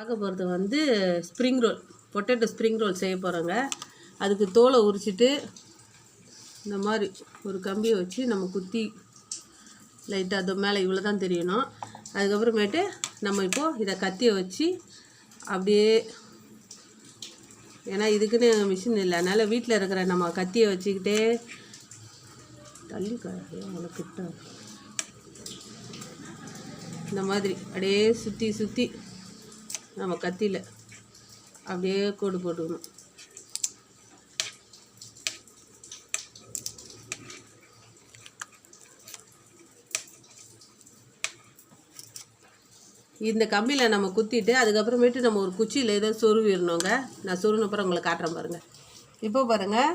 பார்க்க போகிறது வந்து spring roll, potato spring roll செய்ய போகிறோங்க. அதுக்கு தோலை உரிச்சிட்டு இந்த மாதிரி ஒரு கம்பியை வச்சு நம்ம குத்தி லைட்டாக அது மேலே இவ்வளோ தான் தெரியணும். அதுக்கப்புறமேட்டு நம்ம இப்போது இதை கத்தியை வச்சு அப்படியே, ஏன்னா இதுக்குன்னு மிஷின் இல்லை, அதனால் வீட்டில் இருக்கிற நம்ம கத்தியை வச்சுக்கிட்டே தள்ளி கிட்ட இந்த மாதிரி அப்படியே சுற்றி சுற்றி நம்ம கத்தியில் அப்படியே கோடு போட்டுக்கணும். இந்த கம்பியில் நம்ம குத்திட்டு அதுக்கப்புறமேட்டு நம்ம ஒரு குச்சியில் ஏதோ சொருவிடணுங்க. நான் சொருவின அப்புறம் உங்களை காட்டுறேன் பாருங்கள். இப்போ பாருங்கள்,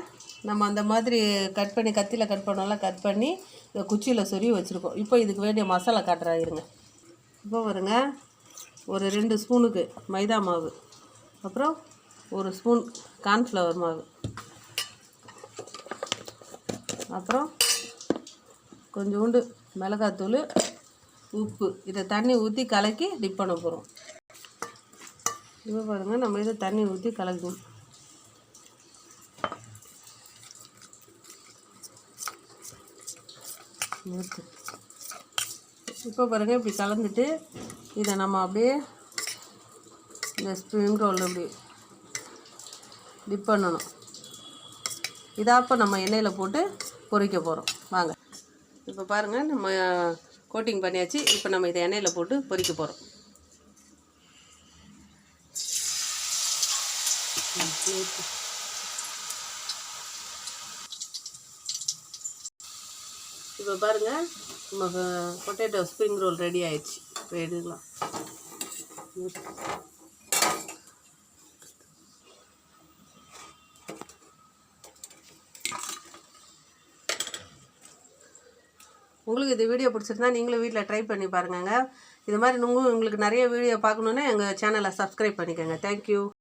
நம்ம அந்த மாதிரி கட் பண்ணி கத்தியில் கட் பண்ணோம்லாம் கட் பண்ணி இந்த குச்சியில் சொருவி வச்சுருக்கோம். இப்போ இதுக்கு வேண்டிய மசாலா காட்டுறேன் இருங்க. இப்போ பாருங்கள், ஒரு 2 ஸ்பூனுக்கு மைதா மாவு, அப்புறம் 1 ஸ்பூன் கார்ன்ஃப்ளவர் மாவு, அப்புறம் கொஞ்சோண்டு மிளகாத்தூள், உப்பு, இதை தண்ணி ஊற்றி கலக்கி டிப் பண்ண போகிறோம். இப்போ பாருங்கள், நம்ம இதை தண்ணி ஊற்றி கலக்கணும். இப்போ பாருங்கள், இப்படி கலந்துட்டு இதை நம்ம அப்படியே இந்த ஸ்ப்ரிங் ரோல் அப்படி டிப் பண்ணணும். இதாக இப்போ நம்ம எண்ணெயில் போட்டு பொரிக்க போகிறோம். வாங்க. இப்போ பாருங்கள், நம்ம கோட்டிங் பண்ணியாச்சு. இப்போ நம்ம இதை எண்ணெயில் போட்டு பொரிக்க போகிறோம். இப்போ பாருங்கள், நம்ம பொட்டேட்டோ ஸ்ப்ரிங் ரோல் ரெடி ஆயிடுச்சு. இப்போ எடுக்கலாம். உங்களுக்கு இந்த வீடியோ பிடிச்சிருந்தா நீங்களும் வீட்டில் ட்ரை பண்ணி பாருங்க. இது மாதிரி உங்களுக்கு நிறைய வீடியோ பார்க்கணுன்னா எங்கள் சேனலை சப்ஸ்கிரைப் பண்ணிக்கோங்க. தேங்க்யூ.